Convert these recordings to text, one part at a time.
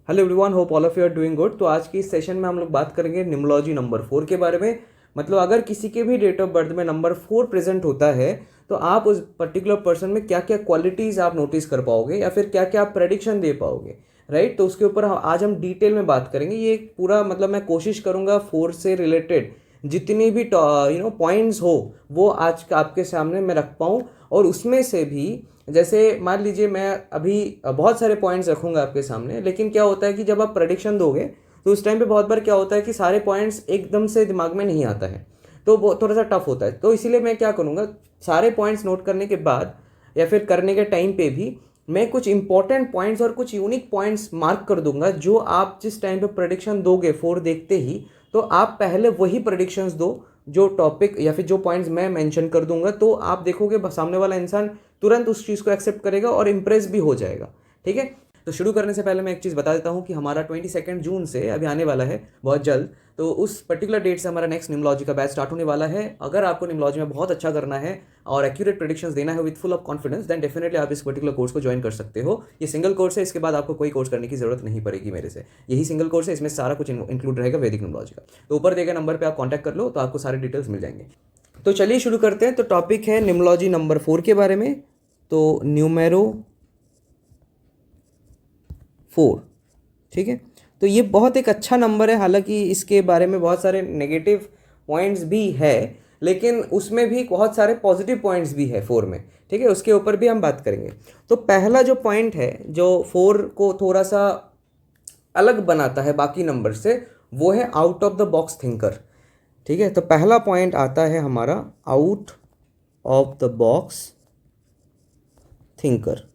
Hello everyone, hope all of you are doing good. तो आज की इस सेशन में हम लोग बात करेंगे न्यूमरोलॉजी नंबर 4 के बारे में। मतलब अगर किसी के भी डेट ऑफ बर्थ में नंबर 4 प्रेजेंट होता है तो आप उस पर्टिकुलर पर्सन में क्या क्या क्वालिटीज़ आप नोटिस कर पाओगे या फिर क्या क्या आप प्रेडिक्शन दे पाओगे, राइट। तो उसके ऊपर आज हम डिटेल में बात करेंगे। ये पूरा मतलब मैं कोशिश करूँगा 4 से रिलेटेड जितनी भी पॉइंट्स हो वो आज का आपके सामने मैं रख पाऊँ। और उसमें से भी जैसे मान लीजिए मैं अभी बहुत सारे पॉइंट्स रखूंगा आपके सामने, लेकिन क्या होता है कि जब आप प्रेडिक्शन दोगे तो उस टाइम पे बहुत बार क्या होता है कि सारे पॉइंट्स एकदम से दिमाग में नहीं आता है, तो वो थोड़ा सा टफ होता है। तो इसीलिए मैं क्या करूँगा, सारे पॉइंट्स नोट करने के बाद या फिर करने के टाइम पे भी मैं कुछ इंपॉर्टेंट पॉइंट्स और कुछ यूनिक पॉइंट्स मार्क कर दूंगा, जो आप जिस टाइम पे प्रेडिक्शन दोगे 4 देखते ही तो आप पहले वही प्रेडिक्शंस दो जो टॉपिक या फिर जो पॉइंट्स मैं मेंशन कर दूंगा। तो आप देखोगे सामने वाला इंसान तुरंत उस चीज़ को एक्सेप्ट करेगा और इम्प्रेस भी हो जाएगा। ठीक है, तो शुरू करने से पहले मैं एक चीज़ बता देता हूँ कि हमारा 22 जून से अभी आने वाला है बहुत जल्द। तो उस पर्टिकुलर डेट से हमारा नेक्स्ट न्यूमरोलॉजी का बैच स्टार्ट होने वाला है। अगर आपको न्यूमरोलॉजी में बहुत अच्छा करना है और एक्यूरेट प्रेडिक्शंस देना है with full of confidence, then definitely आप इस पर्टिकुलर कोर्स को ज्वाइन कर सकते हो। ये सिंगल कोर्स है, इसके बाद आपको कोई कोर्स करने की जरूरत नहीं पड़ेगी मेरे से। यही सिंगल कोर्स है, इसमें सारा कुछ इंक्लूड रहेगा वैदिक न्यूमरोलॉजी का। तो ऊपर दिए गए नंबर पर आप कॉन्टैक्ट कर लो तो आपको सारे डिटेल्स मिल जाएंगे। तो चलिए शुरू करते हैं। तो टॉपिक है न्यूमरोलॉजी नंबर 4 के बारे में। तो न्यूमेरो 4, ठीक है। तो ये बहुत एक अच्छा नंबर है, हालांकि इसके बारे में बहुत सारे नेगेटिव पॉइंट्स भी है, लेकिन उसमें भी बहुत सारे पॉजिटिव पॉइंट्स भी है 4 में। ठीक है, उसके ऊपर भी हम बात करेंगे। तो पहला जो पॉइंट है जो 4 को थोड़ा सा अलग बनाता है बाकी नंबर से, वो है out of the box thinker. ठीक है, तो पहला पॉइंट आता है हमारा out of the box thinker.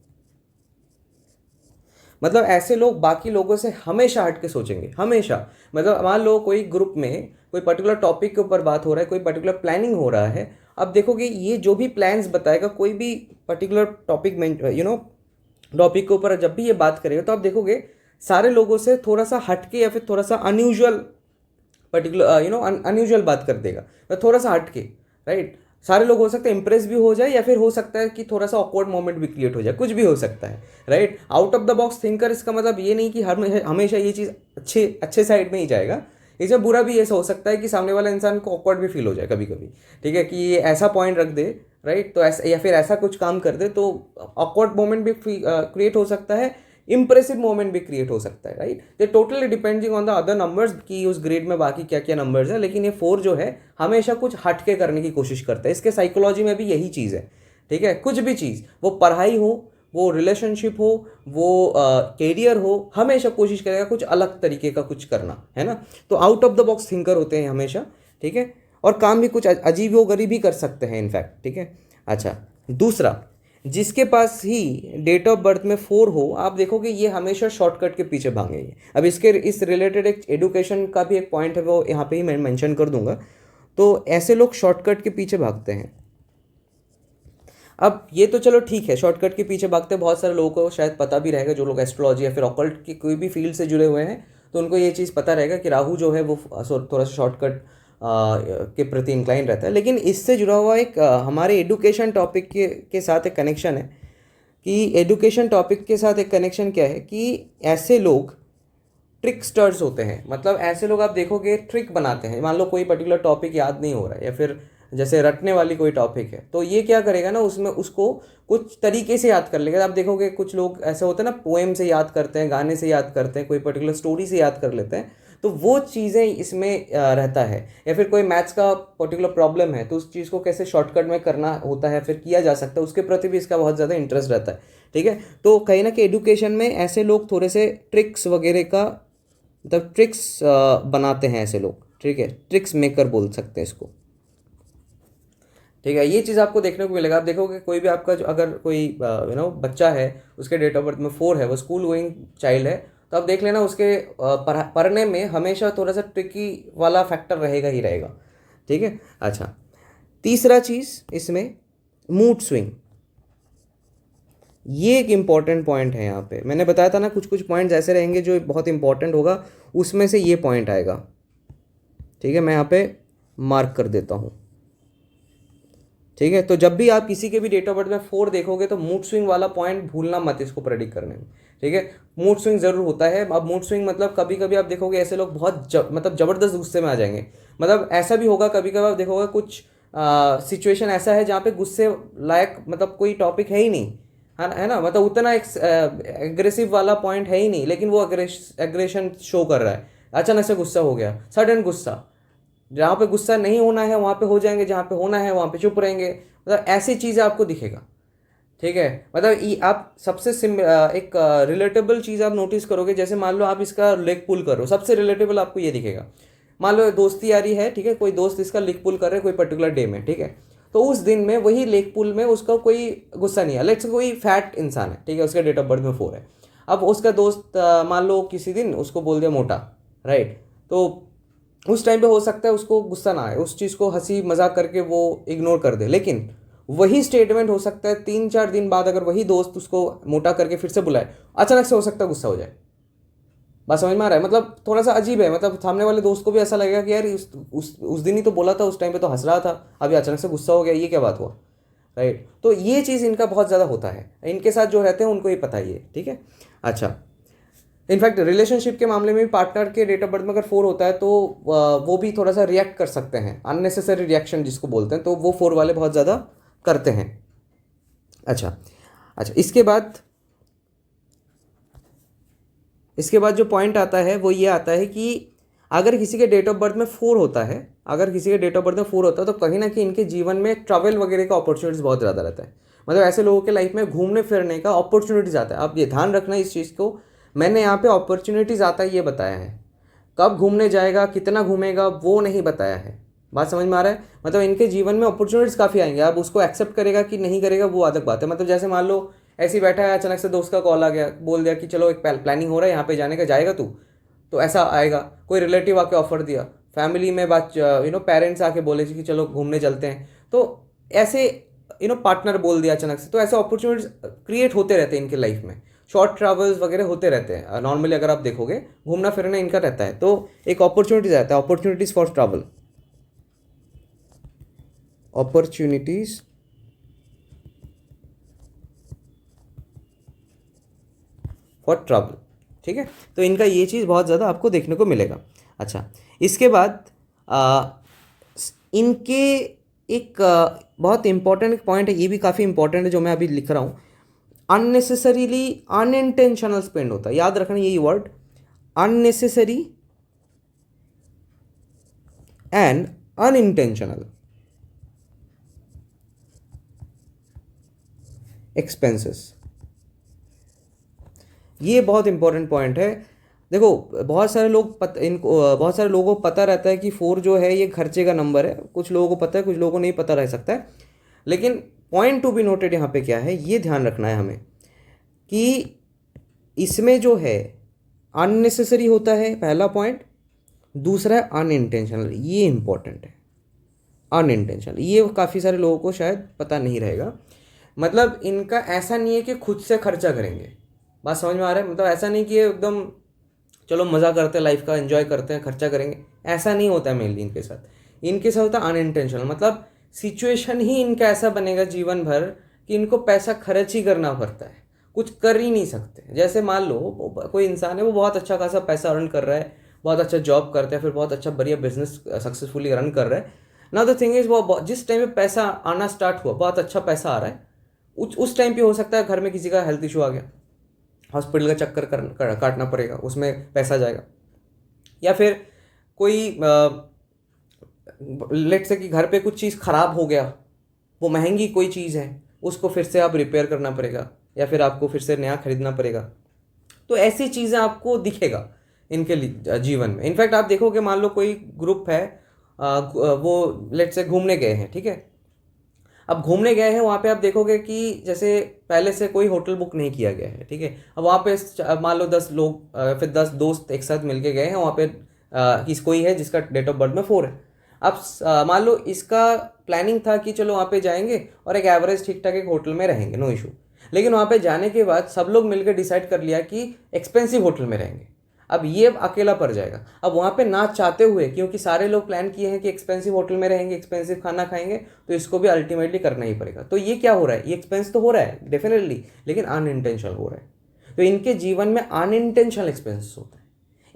मतलब ऐसे लोग बाकी लोगों से हमेशा हट के सोचेंगे, हमेशा। मतलब मान लो कोई ग्रुप में कोई पर्टिकुलर टॉपिक के ऊपर बात हो रहा है, कोई पर्टिकुलर प्लानिंग हो रहा है। अब देखोगे ये जो भी प्लान्स बताएगा, कोई भी पर्टिकुलर टॉपिक में टॉपिक के ऊपर जब भी ये बात करेगा, तो आप देखोगे सारे लोगों से थोड़ा सा हटके या फिर थोड़ा सा अनयूजुअल पर्टिकुलर अनयूजुअल बात कर देगा, थोड़ा सा हटके, राइट। सारे लोग हो सकते हैं इंप्रेस भी हो जाए या फिर हो सकता है कि थोड़ा सा ऑकवर्ड मोमेंट भी क्रिएट हो जाए, कुछ भी हो सकता है, right. Out of the box thinker, इसका मतलब ये नहीं कि हमेशा ये चीज़ अच्छे अच्छे साइड में ही जाएगा। इसमें बुरा भी ऐसा हो सकता है कि सामने वाला इंसान को ऑकवर्ड भी फील हो जाए कभी कभी। ठीक है, कि ये ऐसा पॉइंट रख दे, राइट, तो ऐसा या फिर ऐसा कुछ काम कर दे तो ऑकवर्ड मोमेंट भी क्रिएट हो सकता है, इंप्रेसिव मोमेंट भी क्रिएट हो सकता है, राइट। तो totally depending on the other numbers कि उस ग्रेड में बाकी क्या क्या नंबर्स है, लेकिन ये 4 जो है हमेशा कुछ हटके करने की कोशिश करता है। इसके साइकोलॉजी में भी यही चीज़ है। ठीक है, कुछ भी चीज़, वो पढ़ाई हो, वो रिलेशनशिप हो, वो कैरियर हो, हमेशा कोशिश करेगा कुछ अलग तरीके का कुछ करना, है ना। तो out of the box thinker होते हैं हमेशा। ठीक है, और काम भी कुछ अजीब व गरीब ही कर सकते हैं इनफैक्ट। ठीक है, अच्छा, दूसरा, जिसके पास ही डेट ऑफ बर्थ में 4 हो, आप देखोगे ये हमेशा शॉर्टकट के पीछे भागेंगे। अब इस रिलेटेड एक एडुकेशन का भी एक पॉइंट है, वो यहाँ पे ही मैं मेंशन कर दूंगा। तो ऐसे लोग शॉर्टकट के पीछे भागते हैं। अब ये तो चलो ठीक है, शॉर्टकट के पीछे भागते हैं, बहुत सारे लोगों को शायद पता भी रहेगा, जो लोग एस्ट्रोलॉजी या फिर ऑकल्ट की कोई भी फील्ड से जुड़े हुए हैं तो उनको ये चीज़ पता रहेगा कि राहु जो है वो थोड़ा सा शॉर्टकट के प्रति इंक्लाइन रहता है। लेकिन इससे जुड़ा हुआ एक हमारे एडुकेशन टॉपिक के साथ एक कनेक्शन है। कि एडुकेशन टॉपिक के साथ एक कनेक्शन क्या है कि ऐसे लोग ट्रिकस्टर्स होते हैं। मतलब ऐसे लोग आप देखोगे ट्रिक बनाते हैं। मान लो कोई पर्टिकुलर टॉपिक याद नहीं हो रहा है या फिर जैसे रटने वाली कोई टॉपिक है, तो ये क्या करेगा ना, उसमें उसको कुछ तरीके से याद कर लेगा। आप देखोगे कुछ लोग ऐसे होते हैं ना, पोएम से याद करते हैं, गाने से याद करते हैं, कोई पर्टिकुलर स्टोरी से याद कर लेते हैं। तो वो चीज़ें इसमें रहता है। या फिर कोई मैथ्स का पर्टिकुलर प्रॉब्लम है तो उस चीज़ को कैसे शॉर्टकट में करना होता है, फिर किया जा सकता है, उसके प्रति भी इसका बहुत ज़्यादा इंटरेस्ट रहता है। ठीक है, तो कहीं ना कहीं एडुकेशन में ऐसे लोग थोड़े से ट्रिक्स वगैरह का, मतलब ट्रिक्स बनाते हैं ऐसे लोग। ठीक है, ट्रिक्स मेकर बोल सकते हैं इसको। ठीक है, ये चीज़ आपको देखने को मिलेगा। आप देखोगे कोई भी आपका जो अगर कोई बच्चा है, उसके डेट ऑफ बर्थ में 4 है, वो स्कूल गोइंग चाइल्ड है, तो आप देख लेना उसके पढ़ने में हमेशा थोड़ा सा ट्रिकी वाला फैक्टर रहेगा ही रहेगा। ठीक है, अच्छा, तीसरा चीज़ इसमें मूड स्विंग। ये एक इम्पॉर्टेंट पॉइंट है। यहाँ पे मैंने बताया था ना, कुछ कुछ पॉइंट्स ऐसे रहेंगे जो बहुत इंपॉर्टेंट होगा, उसमें से ये पॉइंट आएगा। ठीक है, मैं यहाँ पे मार्क कर देता हूँ। ठीक है। तो जब भी आप किसी के भी डेट ऑफ बर्थ में 4 देखोगे तो मूड स्विंग वाला पॉइंट भूलना मत इसको प्रेडिक्ट करने में, ठीक है। मूड स्विंग ज़रूर होता है। अब मूड स्विंग मतलब कभी कभी आप देखोगे ऐसे लोग बहुत मतलब ज़बरदस्त गुस्से में आ जाएंगे। मतलब ऐसा भी होगा कभी कभी आप देखोगे कुछ सिचुएशन ऐसा है जहाँ पे गुस्से लायक मतलब कोई टॉपिक है ही नहीं, है ना, मतलब उतना एक एग्रेसिव वाला पॉइंट है ही नहीं, लेकिन वो एग्रेशन शो कर रहा है। अचानक से गुस्सा हो गया, सडन गुस्सा। जहाँ पे गुस्सा नहीं होना है वहाँ पे हो जाएंगे, जहाँ पे होना है वहाँ पे चुप रहेंगे। मतलब ऐसी चीज़ें आपको दिखेगा, ठीक है। मतलब आप सबसे एक रिलेटेबल चीज़ आप नोटिस करोगे, जैसे मान लो आप इसका लेग पुल करो, सबसे रिलेटेबल आपको ये दिखेगा। मान लो दोस्ती यारी है, ठीक है, कोई दोस्त इसका लेग पुल कर रहे हैं कोई पर्टिकुलर डे में, ठीक है। तो उस दिन में वही लेग पुल में उसका कोई गुस्सा नहीं है। लेट्स कोई फैट इंसान है, ठीक है, उसका डेट ऑफ बर्थ में 4 है। अब उसका दोस्त मान लो किसी दिन उसको बोल दिया मोटा, राइट। तो उस टाइम पे हो सकता है उसको गुस्सा ना आए, उस चीज़ को हंसी मजाक करके वो इग्नोर कर दे। लेकिन वही स्टेटमेंट हो सकता है 3-4 दिन बाद अगर वही दोस्त उसको मोटा करके फिर से बुलाए, अचानक से हो सकता है गुस्सा हो जाए। बात समझ में आ रहा है? मतलब थोड़ा सा अजीब है। मतलब सामने वाले दोस्त को भी ऐसा लगेगा कि यार उस दिन ही तो बोला था, उस टाइम पे तो हंस रहा था, अभी अचानक से गुस्सा हो गया, ये क्या बात हुआ, राइट। तो ये चीज़ इनका बहुत ज़्यादा होता है, इनके साथ जो रहते हैं उनको ये पता ही है, ठीक है। अच्छा, इनफैक्ट रिलेशनशिप के मामले में भी पार्टनर के डेट ऑफ बर्थ में अगर 4 होता है तो वो भी थोड़ा सा रिएक्ट कर सकते हैं, अननेसेसरी रिएक्शन जिसको बोलते हैं, तो वो 4 वाले बहुत ज़्यादा करते हैं। अच्छा अच्छा, इसके बाद जो पॉइंट आता है वो ये आता है कि अगर किसी के डेट ऑफ बर्थ में 4 होता है, अगर किसी के डेट ऑफ बर्थ में 4 होता है तो कहीं ना कहीं इनके जीवन में ट्रैवल वगैरह का अपॉर्चुनिटीज़ बहुत ज़्यादा रहता है। मतलब ऐसे लोगों के लाइफ में घूमने फिरने का अपॉर्चुनिटीज़ आता है। आप ये ध्यान रखना इस चीज़ को, मैंने यहाँ पे अपॉर्चुनिटीज़ आता है ये बताया है, कब घूमने जाएगा कितना घूमेगा वो नहीं बताया है। बात समझ में आ रहा है? मतलब इनके जीवन में अपॉर्चुनिटीज़ काफ़ी आएंगे, अब उसको एक्सेप्ट करेगा कि नहीं करेगा वो अलग बात है। मतलब जैसे मान लो ऐसे ही बैठा है, अचानक से दोस्त का कॉल आ गया, बोल दिया कि चलो एक प्लानिंग हो रहा है यहाँ पे जाने का, जाएगा तू? तो ऐसा आएगा। कोई रिलेटिव आके ऑफर दिया, फैमिली में बात पेरेंट्स आके बोले कि चलो घूमने चलते हैं, तो ऐसे पार्टनर बोल दिया अचानक से, तो ऐसे अपॉर्चुनिटीज क्रिएट होते रहते हैं इनके लाइफ में। शॉर्ट ट्रैवल्स वगैरह होते रहते हैं नॉर्मली, अगर आप देखोगे घूमना फिरना इनका रहता है, तो एक अपॉर्चुनिटीज आता है, opportunities for travel, opportunities for travel, ठीक है। तो इनका ये चीज़ बहुत ज़्यादा आपको देखने को मिलेगा। अच्छा, इसके बाद इनके एक बहुत इंपॉर्टेंट पॉइंट है, ये भी काफ़ी इंपॉर्टेंट है जो मैं अभी लिख रहा हूँ, अननेसेसरीली अनइंटेंशनल स्पेंड होता है। याद रखना यही word, unnecessary and unintentional expenses, ये बहुत इंपॉर्टेंट पॉइंट है। देखो बहुत सारे लोगों को पता रहता है कि 4 जो है ये खर्चे का नंबर है, कुछ लोगों को पता है, कुछ लोगों को नहीं पता रह सकता है। लेकिन पॉइंट टू बी नोटेड यहाँ पे क्या है, ये ध्यान रखना है हमें कि इसमें जो है अननेसेसरी होता है पहला पॉइंट, दूसरा है अनइंटेंशनल, ये इंपॉर्टेंट है। अनइंटेंशनल ये काफ़ी सारे लोगों को शायद पता नहीं रहेगा। मतलब इनका ऐसा नहीं है कि खुद से खर्चा करेंगे, बात समझ में आ रहा है? मतलब ऐसा नहीं कि एकदम चलो मज़ा करते हैं, लाइफ का एंजॉय करते हैं, खर्चा करेंगे, ऐसा नहीं होता है मेनली इनके साथ। इनके साथ होता है अनइंटेंशनल, मतलब सिचुएशन ही इनका ऐसा बनेगा जीवन भर कि इनको पैसा खर्च ही करना पड़ता है, कुछ कर ही नहीं सकते। जैसे मान लो कोई इंसान है, वो बहुत अच्छा खासा पैसा अर्न कर रहा है, बहुत अच्छा जॉब करता है, फिर बहुत अच्छा बढ़िया बिजनेस सक्सेसफुली रन कर रहा है ना। द थिंग इज वो जिस टाइम पे पैसा आना स्टार्ट हुआ, बहुत अच्छा पैसा आ रहा है, उस टाइम पे हो सकता है घर में किसी का हेल्थ इशू आ गया, हॉस्पिटल का चक्कर काटना पड़ेगा, उसमें पैसा जाएगा। या फिर कोई लेट से कि घर पे कुछ चीज़ ख़राब हो गया, वो महंगी कोई चीज़ है, उसको फिर से आप रिपेयर करना पड़ेगा, या फिर आपको फिर से नया खरीदना पड़ेगा। तो ऐसी चीज़ें आपको दिखेगा इनके लिए जीवन में। इनफैक्ट आप देखोगे, मान लो कोई ग्रुप है, वो लेट से घूमने गए हैं, ठीक है। अब घूमने गए हैं, वहाँ पे आप देखोगे कि जैसे पहले से कोई होटल बुक नहीं किया गया है, ठीक है। अब वहाँ पे मान लो 10 लोग फिर 10 दोस्त एक साथ मिलके गए हैं, वहाँ पे कोई है जिसका डेट ऑफ बर्थ में 4 है। अब मान लो इसका प्लानिंग था कि चलो वहाँ पे जाएंगे और एक एवरेज ठीक ठाक एक होटल में रहेंगे, नो इशू। लेकिन वहाँ पे जाने के बाद सब लोग मिलकर डिसाइड कर लिया कि एक्सपेंसिव होटल में रहेंगे। अब ये अकेला पड़ जाएगा। अब वहाँ पे ना चाहते हुए, क्योंकि सारे लोग प्लान किए हैं कि एक्सपेंसिव होटल में रहेंगे, एक्सपेंसिव खाना खाएंगे, तो इसको भी अल्टीमेटली करना ही पड़ेगा। तो ये क्या हो रहा है, ये एक्सपेंस तो हो रहा है डेफिनेटली, लेकिन अनइंटेंशनल हो रहा है। तो इनके जीवन में अनइंटेंशनल एक्सपेंसेस होता है,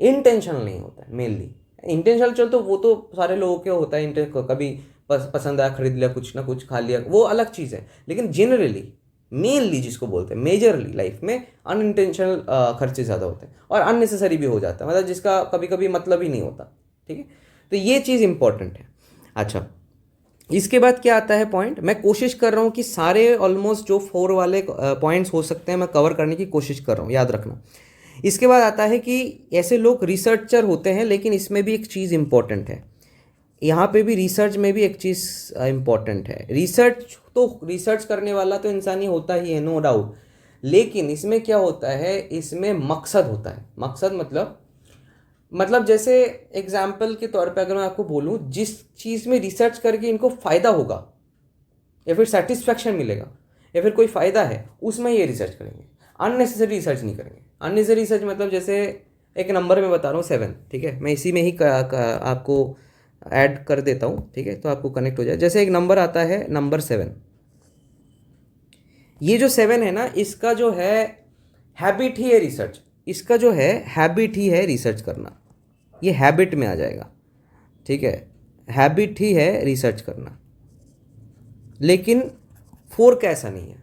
इंटेंशनल नहीं होता है मेनली। इंटेंशनल चल तो वो तो सारे लोगों के होता है, कभी पसंद आया खरीद लिया, कुछ ना कुछ खा लिया, वो अलग चीज़ है। लेकिन जनरली मेनली जिसको बोलते हैं मेजरली लाइफ में अनइंटेंशनल खर्चे ज़्यादा होते हैं और अननेसेसरी भी हो जाता है, मतलब जिसका कभी कभी मतलब ही नहीं होता। ठीक है, तो ये चीज़ इंपॉर्टेंट है। अच्छा, इसके बाद क्या आता है पॉइंट, मैं कोशिश कर रहा हूँ कि सारे ऑलमोस्ट जो 4 वाले पॉइंट्स हो सकते हैं मैं कवर करने की कोशिश कर रहा हूँ, याद रखना। इसके बाद आता है कि ऐसे लोग रिसर्चर होते हैं, लेकिन इसमें भी एक चीज़ इंपॉर्टेंट है, यहाँ पे भी रिसर्च में भी एक चीज़ इम्पॉर्टेंट है। रिसर्च करने वाला तो इंसान ही होता ही है, नो डाउट, लेकिन इसमें क्या होता है, इसमें मकसद होता है। मकसद मतलब जैसे एग्जाम्पल के तौर पे अगर मैं आपको बोलूँ, जिस चीज़ में रिसर्च करके इनको फ़ायदा होगा या फिर सेटिस्फैक्शन मिलेगा या फिर कोई फ़ायदा है, उसमें ये रिसर्च करेंगे, अननेसेसरी रिसर्च नहीं करेंगे। अननेसेसरी रिसर्च मतलब जैसे एक नंबर में बता रहा हूँ 7, ठीक है, मैं इसी में ही आपको ऐड कर देता हूँ, ठीक है, तो आपको कनेक्ट हो जाए। जैसे एक नंबर आता है नंबर 7, ये जो 7 है ना, इसका जो है हैबिट ही है रिसर्च, इसका जो है हैबिट ही है रिसर्च करना, ये हैबिट में आ जाएगा। ठीक है, हैबिट ही है रिसर्च करना। लेकिन 4 का ऐसा नहीं है।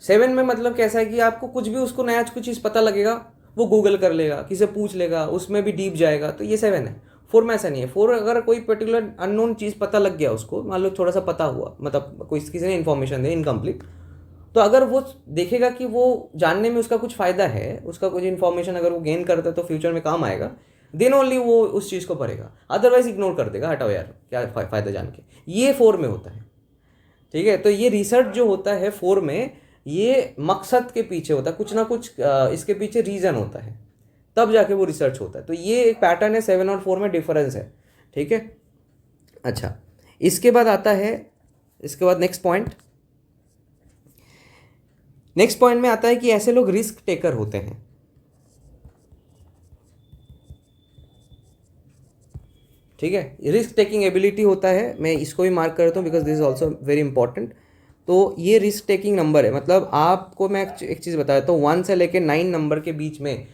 7 में मतलब कैसा है कि आपको कुछ भी उसको नया कुछ चीज़ पता लगेगा, वो गूगल कर लेगा, किसी से पूछ लेगा, उसमें भी डीप जाएगा, तो ये 7 है। 4 में ऐसा नहीं है। 4 अगर कोई पर्टिकुलर अननोन चीज़ पता लग गया उसको, मान लो थोड़ा सा पता हुआ, मतलब कोई किसी ने इन्फॉर्मेशन दी इनकम्प्लीट, तो अगर वो देखेगा कि वो जानने में उसका कुछ फ़ायदा है, उसका कुछ इन्फॉर्मेशन अगर वो गेन करता है तो फ्यूचर में काम आएगा, देन ओनली वो उस चीज़ को पढ़ेगा, अदरवाइज इग्नोर कर देगा, हटाओ यार क्या फ़ायदा जान के। ये 4 में होता है। ठीक है, तो ये रिसर्च जो होता है 4 में, ये मकसद के पीछे होता है, कुछ ना कुछ इसके पीछे रीज़न होता है, तब जाके वो रिसर्च होता है। तो ये एक पैटर्न है, 7 और 4 में डिफरेंस है। ठीक है, अच्छा, इसके बाद आता है, इसके बाद नेक्स्ट पॉइंट में आता है कि ऐसे लोग रिस्क टेकर होते हैं। ठीक है, रिस्क टेकिंग एबिलिटी होता है, मैं इसको भी मार्क करता हूँ because this is also very important. तो ये रिस्क टेकिंग नंबर है, मतलब आपको मैं एक चीज़ बता देता हूँ, 1 से लेकर 9 नंबर के बीच में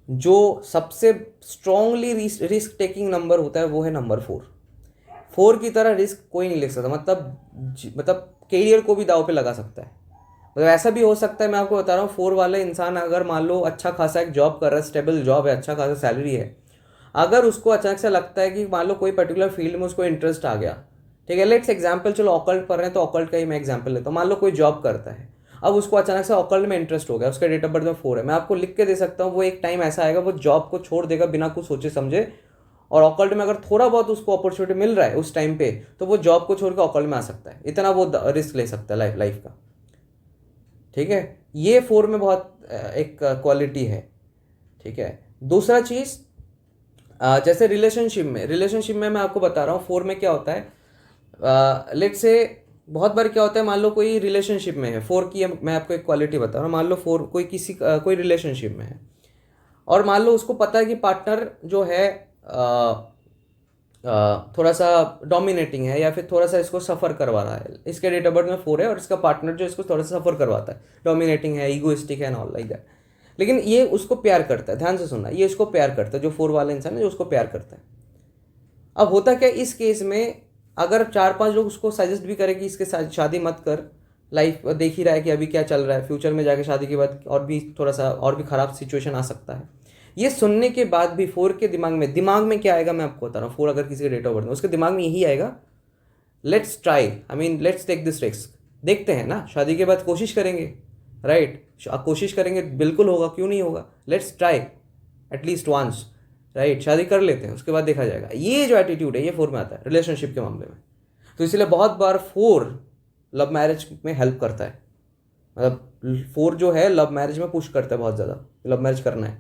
जो सबसे स्ट्रांगली रिस्क टेकिंग नंबर होता है वो है नंबर 4। 4 की तरह रिस्क कोई नहीं ले सकता, मतलब कैरियर को भी दाव पे लगा सकता है। मतलब ऐसा भी हो सकता है, मैं आपको बता रहा हूँ, 4 वाले इंसान अगर मान लो अच्छा खासा एक जॉब कर रहा है, स्टेबल जॉब है, अच्छा खासा सैलरी है, अगर उसको अचानक से लगता है कि मान लो कोई पर्टिकुलर फील्ड में उसको इंटरेस्ट आ गया, ठीक है, लेट्स एग्जाम्पल, चलो ऑकल्ट पढ़ रहे हैं तो ऑकल्ट का ही मैं एग्जाम्पल लेता हूँ। मान लो कोई जॉब करता है, अब उसको अचानक से ऑकल्ट में इंटरेस्ट हो गया, उसका डेट ऑफ बर्थ में 4 है, मैं आपको लिख के दे सकता हूँ, वो एक टाइम ऐसा आएगा वो जॉब को छोड़ देगा बिना कुछ सोचे समझे, और ऑकल्ट में अगर थोड़ा बहुत उसको अपॉर्चुनिटी मिल रहा है उस टाइम पे, तो वो जॉब को छोड़ के ऑकल्ट में आ सकता है, इतना वो रिस्क ले सकता है लाइफ का। ठीक है, ये 4 में बहुत एक क्वालिटी है। ठीक है, दूसरा चीज़, जैसे रिलेशनशिप में मैं आपको बता रहा हूँ 4 में क्या होता है, लेट से बहुत बार क्या होता है, मान लो कोई रिलेशनशिप में है, 4 की मैं आपको एक क्वालिटी बता रहा हूँ, मान लो 4 कोई रिलेशनशिप में है, और मान लो उसको पता है कि पार्टनर जो है थोड़ा सा डोमिनेटिंग है या फिर थोड़ा सा इसको सफ़र करवा रहा है, इसके डेट ऑफ बर्थ में 4 है, और इसका पार्टनर जो इसको थोड़ा सा सफ़र करवाता है, डोमिनेटिंग है, ईगोइस्टिक है एंड ऑल लाइक दैट, लेकिन ये उसको प्यार करता है, ध्यान से सुनना, ये उसको प्यार करता है, जो 4 वाला इंसान है जो उसको प्यार करता है। अब होता क्या इस केस में, अगर 4-5 लोग उसको सजेस्ट भी करें कि इसके साथ शादी मत कर, लाइफ देख ही रहा है कि अभी क्या चल रहा है, फ्यूचर में जाके शादी के बाद और भी थोड़ा सा और भी ख़राब सिचुएशन आ सकता है, ये सुनने के बाद भी 4 के दिमाग में क्या आएगा मैं आपको बता रहा हूँ। 4 अगर किसी के डेट ऑफ बर्थ में, उसके दिमाग में यही आएगा, let's try, I mean let's take this risk, देखते हैं ना, शादी के बाद कोशिश करेंगे, राइट, कोशिश करेंगे, बिल्कुल होगा, क्यों नहीं होगा, let's try at least once, right, शादी कर लेते हैं, उसके बाद देखा जाएगा। ये जो एटीट्यूड है ये 4 में आता है रिलेशनशिप के मामले में। तो इसलिए बहुत बार 4 लव मैरिज में हेल्प करता है, मतलब 4 जो है लव मैरिज में पुश करता है बहुत ज़्यादा, लव मैरिज करना है,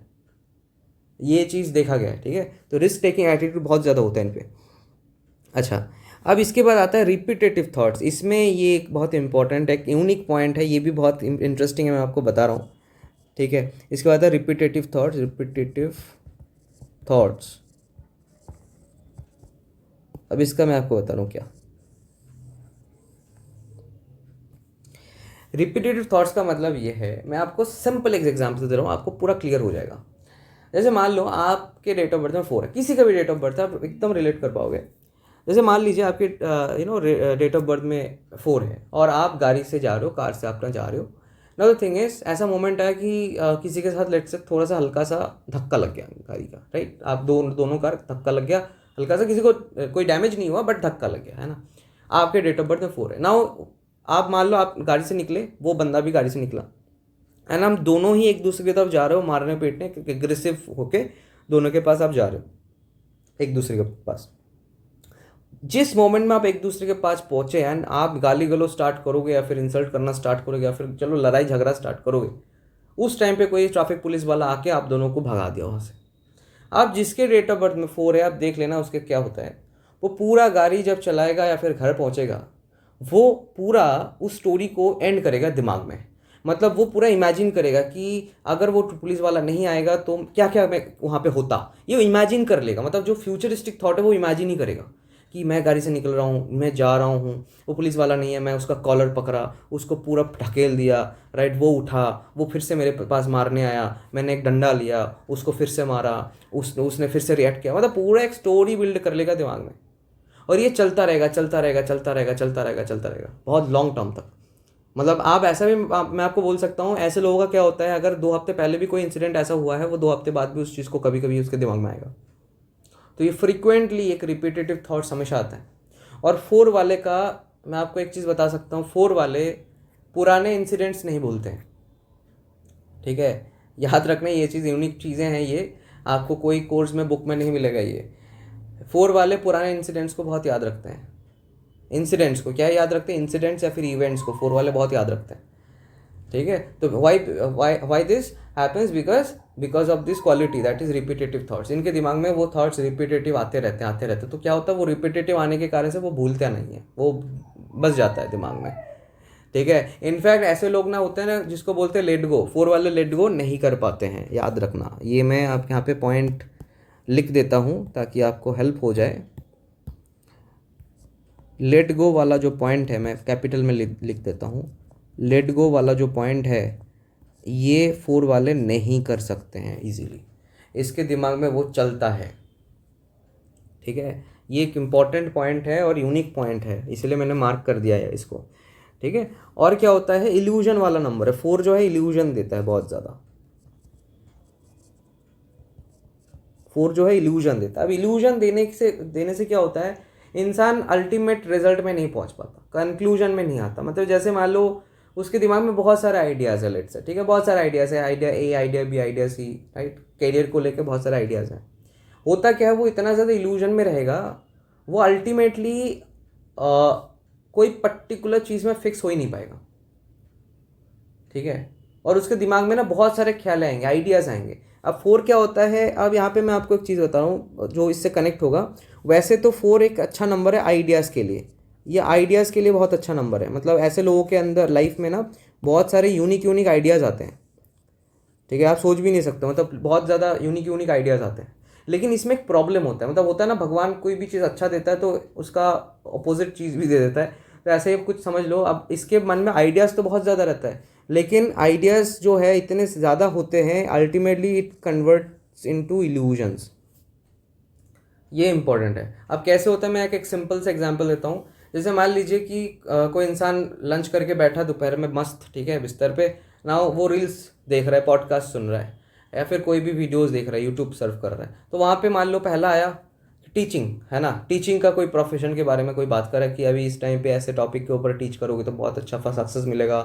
ये चीज़ देखा गया है। ठीक है, तो रिस्क टेकिंग एटीट्यूड बहुत ज़्यादा होता है इन पे। अच्छा, अब इसके बाद आता है रिपीटेटिव थॉट्स, इसमें ये एक बहुत इंपॉर्टेंट है, एक यूनिक पॉइंट है, ये भी बहुत इंटरेस्टिंग है, मैं आपको बता रहा हूँ। ठीक है। इसके बाद है रिपीटेटिव थॉट्स। अब इसका मैं आपको बता रहा हूँ क्या। रिपीटेटिव थॉट्स का मतलब ये है, मैं आपको सिंपल एक एग्जाम्पल दे रहा हूँ, आपको पूरा क्लियर हो जाएगा। जैसे मान लो आपके डेट ऑफ बर्थ में 4 है, किसी का भी डेट ऑफ बर्थ है, आप एकदम रिलेट कर पाओगे। जैसे मान लीजिए आपके डेट ऑफ बर्थ में 4 है और आप गाड़ी से जा रहे हो, कार से आप जा रहे हो। नाउ द थिंग इज, ऐसा मोमेंट है कि किसी के साथ लेट से थोड़ा सा हल्का सा धक्का लग गया गाड़ी का, राइट। आप दोनों कार धक्का लग गया हल्का सा, किसी को कोई डैमेज नहीं हुआ बट धक्का लग गया, है ना। आपके डेट ऑफ बर्थ में 4 है। नाउ आप मान लो आप गाड़ी से निकले, वो बंदा भी गाड़ी से निकला, एंड हम दोनों ही एक दूसरे की तरफ जा रहे हो, मारने पीटने एग्रेसिव होके दोनों के पास आप जा रहे हो एक दूसरे के पास। जिस मोमेंट में आप एक दूसरे के पास पहुंचे एंड आप गाली गलो स्टार्ट करोगे या फिर इंसल्ट करना स्टार्ट करोगे या फिर चलो लड़ाई झगड़ा स्टार्ट करोगे, उस टाइम पे कोई ट्रैफिक पुलिस वाला आके आप दोनों को भगा दिया वहाँ से। आप जिसके डेट ऑफ बर्थ में 4 है, आप देख लेना उसके क्या होता है। वो पूरा गाड़ी जब चलाएगा या फिर घर पहुँचेगा, वो पूरा उस स्टोरी को एंड करेगा दिमाग में। मतलब वो पूरा इमेजिन करेगा कि अगर वो पुलिस वाला नहीं आएगा तो क्या क्या मैं वहाँ पे होता, ये इमेजिन कर लेगा। मतलब जो फ्यूचरिस्टिक थॉट है वो इमेजिन ही करेगा कि मैं गाड़ी से निकल रहा हूँ, मैं जा रहा हूँ, वो पुलिस वाला नहीं है, मैं उसका कॉलर पकड़ा, उसको पूरा ढकेल दिया, राइट। वो उठा, वो फिर से मेरे पास मारने आया, मैंने एक डंडा लिया, उसको फिर से मारा, उसने फिर से रिएक्ट किया। मतलब पूरा एक स्टोरी बिल्ड कर लेगा दिमाग में, और ये चलता रहेगा चलता रहेगा चलता रहेगा चलता रहेगा चलता रहेगा बहुत लॉन्ग टर्म तक। मतलब आप ऐसा भी मैं आपको बोल सकता हूँ, ऐसे लोगों का क्या होता है, अगर 2 हफ्ते पहले भी कोई इंसिडेंट ऐसा हुआ है, वो 2 हफ्ते बाद भी उस चीज़ को कभी कभी उसके दिमाग में आएगा। तो ये फ्रिक्वेंटली एक रिपीटेटिव थॉट्स हमेशा आता है। और 4 वाले का मैं आपको एक चीज़ बता सकता हूँ, 4 वाले पुराने इंसिडेंट्स नहीं भूलते हैं, ठीक है। याद रखना, ये चीज़ यूनिक चीज़ें हैं, ये आपको कोई कोर्स में बुक में नहीं मिलेगा। ये 4 वाले पुराने इंसिडेंट्स को बहुत याद रखते हैं। इंसिडेंट्स को क्या याद रखते हैं, इंसिडेंट्स या फिर इवेंट्स को 4 वाले बहुत याद रखते हैं, ठीक है। तो why this happens, because of this quality, that is repetitive thoughts. इनके दिमाग में वो थॉट्स रिपीटेटिव आते रहते हैं। तो क्या होता है, वो रिपीटेटिव आने के कारण से वो भूलता नहीं है, वो बस जाता है दिमाग में, ठीक है। इनफैक्ट ऐसे लोग ना होते हैं ना जिसको बोलते हैं लेट गो, 4 वाले लेट गो नहीं कर पाते हैं, याद रखना। ये मैं आप यहाँ पे पॉइंट लिख देता हूँ ताकि आपको हेल्प हो जाए। लेट गो वाला जो पॉइंट है, मैं कैपिटल में लिख देता हूँ। लेट गो वाला जो पॉइंट है, ये 4 वाले नहीं कर सकते हैं इजीली, इसके दिमाग में वो चलता है, ठीक है। ये एक इम्पॉर्टेंट पॉइंट है और यूनिक पॉइंट है, इसलिए मैंने मार्क कर दिया है इसको, ठीक है। और क्या होता है, इल्यूजन वाला नंबर है 4, जो है इल्यूजन देता है बहुत ज़्यादा। 4 जो है इल्यूजन देता है। अब इल्यूजन देने से क्या होता है, इंसान अल्टीमेट रिजल्ट में नहीं पहुंच पाता, कंक्लूजन में नहीं आता। मतलब जैसे मान लो उसके दिमाग में बहुत सारे आइडियाज़ है, लेट से, ठीक है, बहुत सारे आइडियाज़ है, आइडिया ए, आइडिया बी, आइडिया सी, राइट। करियर को लेकर बहुत सारे आइडियाज़ हैं। होता क्या है, वो इतना ज़्यादा इल्यूजन में रहेगा, वो अल्टीमेटली कोई पर्टिकुलर चीज़ में फिक्स हो ही नहीं पाएगा, ठीक है। और उसके दिमाग में ना बहुत सारे ख्याल आएंगे, आइडियाज़ आएंगे। अब 4 क्या होता है, अब यहाँ पे मैं आपको एक चीज़ बता रहा हूँ जो इससे कनेक्ट होगा। वैसे तो 4 एक अच्छा नंबर है आइडियाज़ के लिए, ये आइडियाज़ के लिए बहुत अच्छा नंबर है। मतलब ऐसे लोगों के अंदर लाइफ में ना बहुत सारे यूनिक आइडियाज़ आते हैं, ठीक है। आप सोच भी नहीं सकते, मतलब बहुत ज़्यादा यूनिक आइडियाज़ आते हैं। लेकिन इसमें एक प्रॉब्लम होता है, मतलब होता है ना, भगवान कोई भी चीज़ अच्छा देता है तो उसका अपोजिट चीज़ भी दे देता है। तो ऐसे ही कुछ समझ लो, अब इसके मन में आइडियाज़ तो बहुत ज़्यादा रहता है, लेकिन आइडियाज़ जो है इतने ज़्यादा होते हैं, ultimately it converts into illusions. ये इंपॉर्टेंट है। अब कैसे होता है, मैं एक सिंपल सा एग्जांपल देता हूँ। जैसे मान लीजिए कि कोई इंसान लंच करके बैठा दोपहर में मस्त, ठीक है, बिस्तर पे ना, वो रील्स देख रहा है, पॉडकास्ट सुन रहा है, या फिर कोई भी वीडियोस देख रहा है, यूट्यूब सर्व कर रहा है। तो वहाँ पे मान लो पहला आया टीचिंग, है ना, टीचिंग का कोई प्रोफेशन के बारे में कोई बात कर रहा है कि अभी इस टाइम पे ऐसे टॉपिक के ऊपर टीच करोगे तो बहुत अच्छा सक्सेस मिलेगा,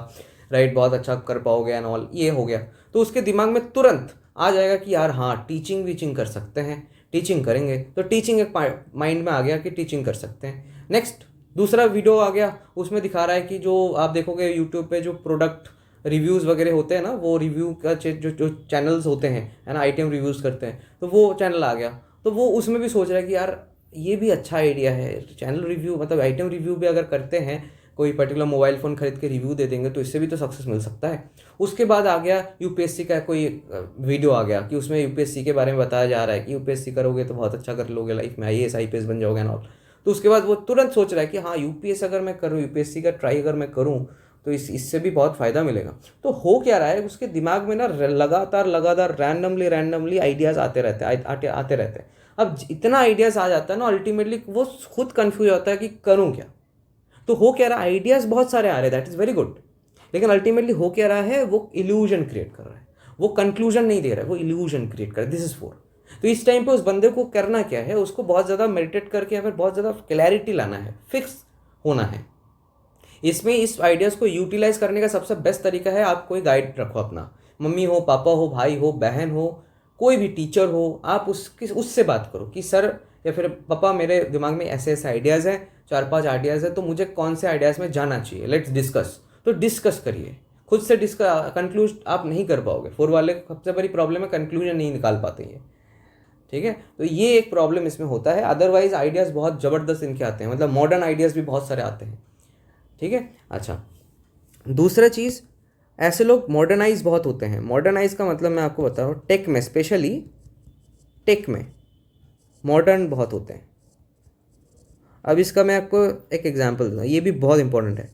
राइट, बहुत अच्छा कर पाओगे एंड ऑल, ये हो गया। तो उसके दिमाग में तुरंत आ जाएगा कि यार हाँ, टीचिंग वीचिंग कर सकते हैं, टीचिंग करेंगे। तो टीचिंग एक माइंड में आ गया कि टीचिंग कर सकते हैं। नेक्स्ट दूसरा वीडियो आ गया, उसमें दिखा रहा है कि जो आप देखोगे यूट्यूब पे जो प्रोडक्ट रिव्यूज़ वगैरह होते हैं ना, वो रिव्यू का जो चैनल्स होते हैं, है ना, आइटम रिव्यूज़ करते हैं, तो वो चैनल आ गया। तो वो उसमें भी सोच रहा है कि यार ये भी अच्छा आइडिया है, चैनल रिव्यू मतलब आइटम रिव्यू भी अगर करते हैं कोई पर्टिकुलर मोबाइल फ़ोन खरीद के रिव्यू दे देंगे तो इससे भी तो सक्सेस मिल सकता है। उसके बाद आ गया यूपीएससी का कोई वीडियो आ गया कि उसमें यूपीएससी के बारे में बताया जा रहा है कि यूपीएससी करोगे तो बहुत अच्छा कर लोगे लाइफ में, आईएएस आईपीएस बन जाओगे एंड ऑल। तो उसके बाद वो तुरंत सोच रहा है कि हाँ यूपीएस अगर मैं करूँ, यूपीएससी का ट्राई अगर मैं करूँ तो इससे भी बहुत फ़ायदा मिलेगा। तो हो क्या रहा है, उसके दिमाग में ना लगातार रैंडमली आइडियाज़ आते रहते हैं, आते रहते हैं। अब इतना आइडियाज़ आ जाता है ना, अल्टीमेटली वो खुद कन्फ्यूज होता है कि करूँ क्या। तो हो क्या रहा है, आइडियाज़ बहुत सारे आ रहे हैं, दैट इज़ वेरी गुड, लेकिन अल्टीमेटली हो क्या रहा है, वो इल्यूजन क्रिएट कर रहा है, वो कंक्लूजन नहीं दे रहा है, वो इल्यूजन क्रिएट कर रहा है। This is 4। तो इस टाइम पे उस बंदे को करना क्या है, उसको बहुत ज़्यादा मेडिटेट करके या फिर बहुत ज़्यादा क्लैरिटी लाना है, फिक्स होना है। इसमें इस आइडियाज़ को यूटिलाइज करने का सबसे बेस्ट तरीका है, आप कोई गाइड रखो अपना, मम्मी हो, पापा हो, भाई हो, बहन हो, कोई भी टीचर हो, आप उससे बात करो कि सर या फिर पापा मेरे दिमाग में ऐसे ऐसे आइडियाज़ हैं, 4-5 आइडियाज़ है, तो मुझे कौन से आइडियाज़ में जाना चाहिए, लेट्स डिस्कस। तो डिस्कस करिए, खुद से कंक्लूज आप नहीं कर पाओगे। 4 वाले सबसे बड़ी प्रॉब्लम है कंक्लूजन नहीं निकाल पाते हैं, ठीक है। तो ये एक प्रॉब्लम इसमें होता है, अदरवाइज आइडियाज़ बहुत ज़बरदस्त इनके आते हैं, मतलब मॉडर्न आइडियाज़ भी बहुत सारे आते हैं, ठीक है। अच्छा, दूसरा चीज़, ऐसे लोग मॉडर्नाइज बहुत होते हैं। मॉडर्नाइज का मतलब मैं आपको बता रहा हूँ, टेक में, स्पेशली टेक में मॉडर्न बहुत होते हैं। अब इसका मैं आपको एक एग्जांपल दूँगा, ये भी बहुत इंपॉर्टेंट है।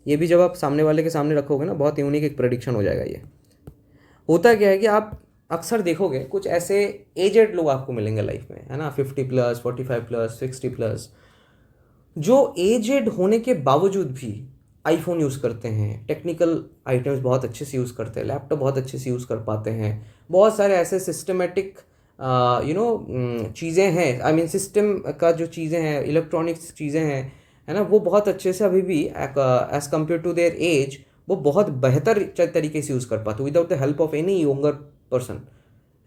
ये भी जब आप सामने वाले के सामने रखोगे ना, बहुत यूनिक एक प्रेडिक्शन हो जाएगा। ये होता क्या है कि आप अक्सर देखोगे कुछ ऐसे एजेड लोग आपको मिलेंगे लाइफ में, है ना, 50+, 45+, 60+, जो एजेड होने के बावजूद भी आईफोन यूज़ करते हैं, टेक्निकल आइटम्स बहुत अच्छे से यूज़ करते हैं, लैपटॉप बहुत अच्छे से यूज़ कर पाते हैं, बहुत सारे ऐसे सिस्टमेटिक चीज़ें हैं, आई मीन सिस्टम का जो चीज़ें हैं, इलेक्ट्रॉनिक्स चीज़ें हैं, है ना, वो बहुत अच्छे से अभी भी as compare to their age वो बहुत बेहतर तरीके से यूज़ कर पाते without the help of any younger person,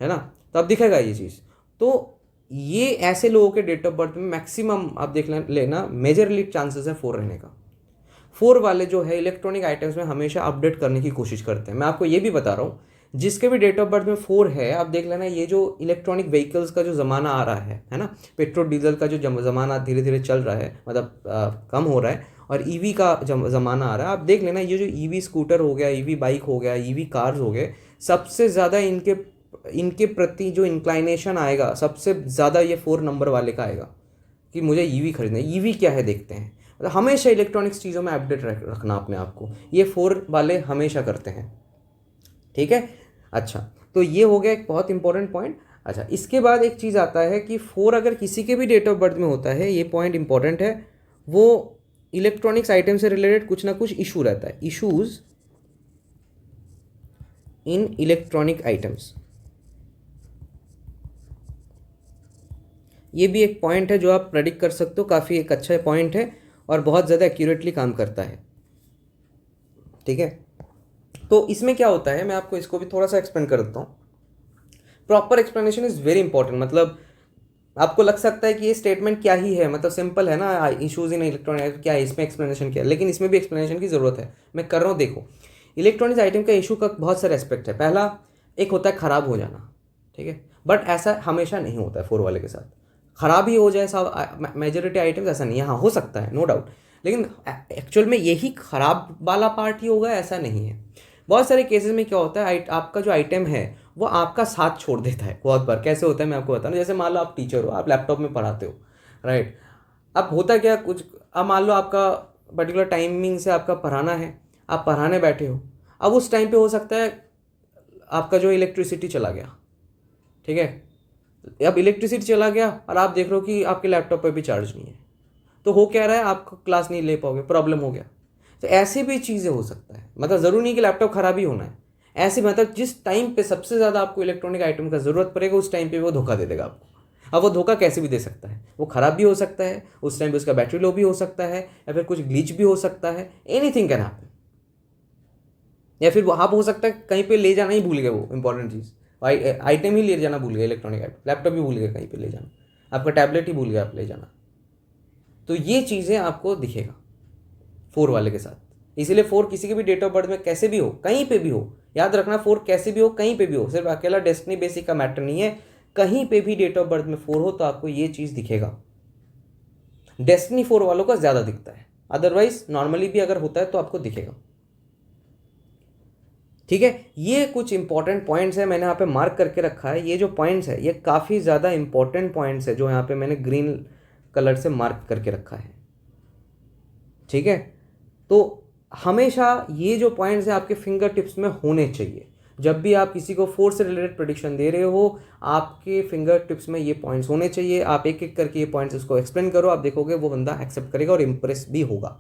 है ना। तो अब दिखेगा ये चीज़। तो ये ऐसे लोगों के डेट ऑफ बर्थ में मैक्सिमम आप देख लेना मेजरली चांसेस है 4 रहने का। 4 वाले जो है इलेक्ट्रॉनिक आइटम्स में हमेशा अपडेट करने की कोशिश करते हैं। मैं आपको ये भी बता रहा हूँ, जिसके भी डेट ऑफ बर्थ में 4 है, आप देख लेना, ये जो इलेक्ट्रॉनिक व्हीकल्स का जो ज़माना आ रहा है ना, पेट्रोल डीजल का जो ज़माना धीरे धीरे चल रहा है, मतलब कम हो रहा है, और ईवी का ज़माना आ रहा है। आप देख लेना, ये जो ईवी स्कूटर हो गया, ईवी बाइक हो गया, ईवी कार्स हो गए, सबसे ज़्यादा इनके प्रति जो इंक्लाइनेशन आएगा, सबसे ज़्यादा ये 4 नंबर वाले का आएगा कि मुझे ईवी खरीदना है। ईवी क्या है देखते हैं, मतलब हमेशा इलेक्ट्रॉनिक्स चीज़ों में अपडेट रखना अपने आप को, ये 4 वाले हमेशा करते हैं, ठीक है। अच्छा, तो ये हो गया एक बहुत इंपॉर्टेंट पॉइंट। अच्छा, इसके बाद एक चीज़ आता है कि 4 अगर किसी के भी डेट ऑफ बर्थ में होता है, ये पॉइंट इंपॉर्टेंट है, वो इलेक्ट्रॉनिक्स आइटम से रिलेटेड कुछ ना कुछ इशू रहता है, इशूज़ इन इलेक्ट्रॉनिक आइटम्स। ये भी एक पॉइंट है जो आप प्रेडिक्ट कर सकते हो, काफ़ी एक अच्छा पॉइंट है और बहुत ज़्यादा एक्यूरेटली काम करता है, ठीक है। तो इसमें क्या होता है, मैं आपको इसको भी थोड़ा सा एक्सप्लेन कर देता हूँ। Proper explanation is very important. मतलब आपको लग सकता है कि ये स्टेटमेंट क्या ही है, मतलब सिंपल है ना, इशूज़ इन इलेक्ट्रॉनिक, क्या है इसमें एक्सप्लेनेशन क्या है, लेकिन इसमें भी एक्सप्लेनेशन की ज़रूरत है। मैं कर रहा हूँ, देखो, इलेक्ट्रॉनिक्स आइटम का इशू का बहुत सारे एस्पेक्ट है। पहला एक होता है ख़राब हो जाना, ठीक है, बट ऐसा हमेशा नहीं होता है 4 वाले के साथ। ख़राब ही हो जाए सब मेजॉरिटी आइटम्स, ऐसा नहीं है, हाँ हो सकता है, नो डाउट, लेकिन एक्चुअल में यही ख़राब वाला पार्ट ही होगा ऐसा नहीं है। बहुत सारे केसेस में क्या होता है, आपका जो आइटम है वो आपका साथ छोड़ देता है बहुत बार। कैसे होता है मैं आपको बताऊँ, जैसे मान लो आप टीचर हो, आप लैपटॉप में पढ़ाते हो, राइट। अब होता क्या कुछ, अब मान लो आपका पर्टिकुलर टाइमिंग से आपका पढ़ाना है, आप पढ़ाने बैठे हो, अब उस टाइम पे हो सकता है आपका जो इलेक्ट्रिसिटी चला गया, ठीक है। अब इलेक्ट्रिसिटी चला गया और आप देख रहे हो कि आपके लैपटॉप पे भी चार्ज नहीं है, तो हो क्या रहा है, आप क्लास नहीं ले पाओगे, प्रॉब्लम हो गया। तो ऐसी भी चीज़ें हो सकता है, मतलब ज़रूरी नहीं कि लैपटॉप ख़राब ही होना है, ऐसे मतलब जिस टाइम पे सबसे ज़्यादा आपको इलेक्ट्रॉनिक आइटम का ज़रूरत पड़ेगा उस टाइम पे वो धोखा दे देगा आपको। अब वो धोखा कैसे भी दे सकता है, वो ख़राब भी हो सकता है, उस टाइम पे उसका बैटरी लो भी हो सकता है, या फिर कुछ ग्लिच भी हो सकता है, एनीथिंग कैन हैपन। या फिर आप हो सकता है कहीं पे ले जाना ही भूल गए, वो इंपॉर्टेंट चीज़, आइटम ही ले जाना भूल गए, इलेक्ट्रॉनिक आइटम, लैपटॉप भी भूल गए कहीं पे ले जाना, आपका टैबलेट ही भूल गया आप ले जाना। तो ये चीज़ें आपको दिखेगा 4 वाले के साथ। इसीलिए 4 किसी के भी डेट ऑफ बर्थ में कैसे भी हो, कहीं पे भी हो, याद रखना 4 कैसे भी हो, कहीं पे भी हो, सिर्फ अकेला डेस्टिनी बेसिक का मैटर नहीं है, कहीं पे भी डेट ऑफ बर्थ में 4 हो तो आपको ये चीज़ दिखेगा। डेस्टिनी 4 वालों का ज़्यादा दिखता है, अदरवाइज नॉर्मली भी अगर होता है तो आपको दिखेगा। ठीक है, ये कुछ इंपॉर्टेंट पॉइंट्स है, मैंने यहाँ पे मार्क करके रखा है। ये जो पॉइंट्स है ये काफ़ी ज़्यादा इंपॉर्टेंट पॉइंट्स है जो यहाँ पे मैंने ग्रीन कलर से मार्क करके रखा है। ठीक है, तो हमेशा ये जो पॉइंट्स हैं आपके फिंगर टिप्स में होने चाहिए। जब भी आप किसी को फोर्स से रिलेटेड प्रेडिक्शन दे रहे हो, आपके फिंगर टिप्स में ये पॉइंट्स होने चाहिए। आप एक एक करके ये पॉइंट्स उसको एक्सप्लेन करो, आप देखोगे वो बंदा एक्सेप्ट करेगा और इम्प्रेस भी होगा।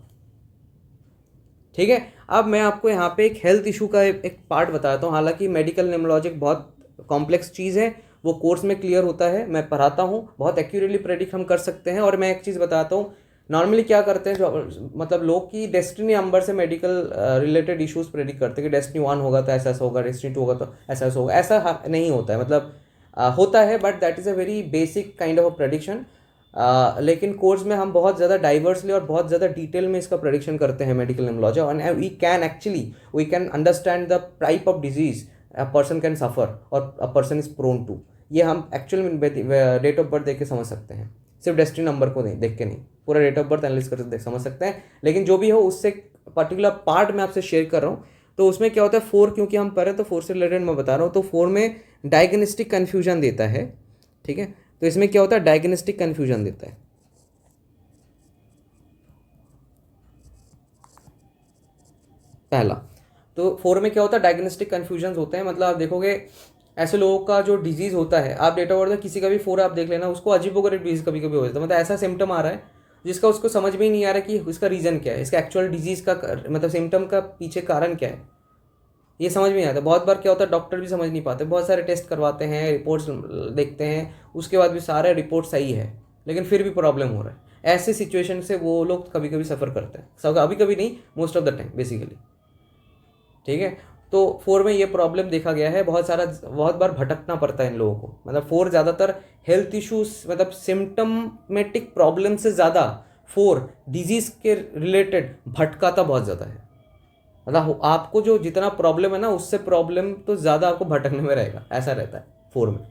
ठीक है, अब मैं आपको यहाँ पे एक हेल्थ इशू का एक पार्ट बताता हूँ। हालांकि मेडिकल न्यूमरोलॉजी बहुत कॉम्प्लेक्स चीज़ है, वो कोर्स में क्लियर होता है, मैं पढ़ाता हूँ, बहुत एक्यूरेटली प्रेडिक्ट हम कर सकते हैं। और मैं एक चीज़ बताता हूँ, नॉर्मली क्या करते हैं जो मतलब लोग की डेस्टिनी नंबर से मेडिकल रिलेटेड इश्यूज प्रेडिक्ट करते हैं कि डेस्टिनी 1 होगा तो ऐसा ऐसा होगा, डेस्टिनी 2 होगा तो ऐसा ऐसा होगा। ऐसा नहीं होता है, मतलब होता है but that is a very basic kind of a prediction. लेकिन कोर्स में हम बहुत ज़्यादा डाइवर्सली और बहुत ज़्यादा डिटेल में इसका प्रेडिक्शन करते हैं medical numerology, and we can understand the type of disease a person can suffer और a person is prone to. ये हम एक्चुअल में डेट ऑफ बर्थ देख के समझ सकते हैं, सिर्फ डेस्टिनी नंबर को नहीं देख के नहीं, पूरा डेट ऑफ बर्थ एनालिसिस करके समझ सकते हैं। लेकिन जो भी हो उससे पर्टिकुलर पार्ट मैं आपसे शेयर कर रहा हूँ। तो उसमें क्या होता है, 4 क्योंकि हम पढ़े तो 4 से रिलेटेड मैं बता रहा हूँ। तो 4 में डायग्नोस्टिक कन्फ्यूजन देता है। ठीक है, तो इसमें क्या होता है, डायग्नोस्टिक कन्फ्यूजन देता है। पहला तो 4 में क्या होता है, डायग्नोस्टिक कन्फ्यूजन होते हैं। मतलब आप देखोगे ऐसे लोगों का जो डिजीज होता है, आप डेट ऑफ बर्थ किसी का भी 4 आप देख लेना, उसको अजीबोगरीब डिजीज कभी कभी हो जाता है। मतलब ऐसा सिम्टम आ रहा है जिसका उसको समझ में ही नहीं आ रहा कि इसका रीज़न क्या है, इसका एक्चुअल डिजीज का मतलब सिम्टम का पीछे कारण क्या है, ये समझ में नहीं आता। बहुत बार क्या होता है, डॉक्टर भी समझ नहीं पाते, बहुत सारे टेस्ट करवाते हैं, रिपोर्ट्स देखते हैं, उसके बाद भी सारे रिपोर्ट सही है लेकिन फिर भी प्रॉब्लम हो रहा है। ऐसे सिचुएशन से वो लोग कभी कभी सफ़र करते हैं, सब कभी कभी नहीं, most of the time basically. ठीक है, तो 4 में ये प्रॉब्लम देखा गया है, बहुत बार भटकना पड़ता है इन लोगों को। मतलब 4 ज़्यादातर हेल्थ इश्यूज मतलब सिम्टमेटिक प्रॉब्लम से ज़्यादा 4 डिजीज़ के रिलेटेड भटकाता बहुत ज़्यादा है। मतलब आपको जो जितना प्रॉब्लम है ना, उससे प्रॉब्लम तो ज़्यादा आपको भटकने में रहेगा, ऐसा रहता है 4 में।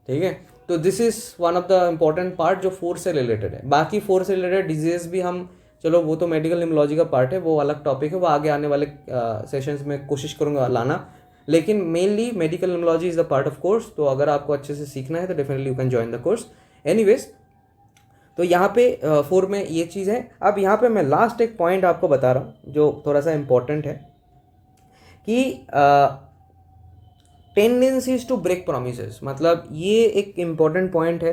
ठीक है, तो this is one of the important part जो 4 से रिलेटेड है। बाकी 4 से रिलेटेड डिजीज़ भी हम, चलो वो तो मेडिकल न्यूमरोलॉजी का पार्ट है, वो अलग टॉपिक है, वो आगे आने वाले सेशंस में कोशिश करूँगा लाना। लेकिन mainly medical numerology is the part of course. तो अगर आपको अच्छे से सीखना है तो definitely you can join the course. Anyways, तो यहाँ पे 4 में ये चीज़ है। अब यहाँ पे मैं लास्ट एक पॉइंट आपको बता रहा हूँ जो थोड़ा सा इम्पोर्टेंट है कि टेंडेंसीज टू ब्रेक प्रोमिसेस। मतलब ये एक इम्पॉर्टेंट पॉइंट है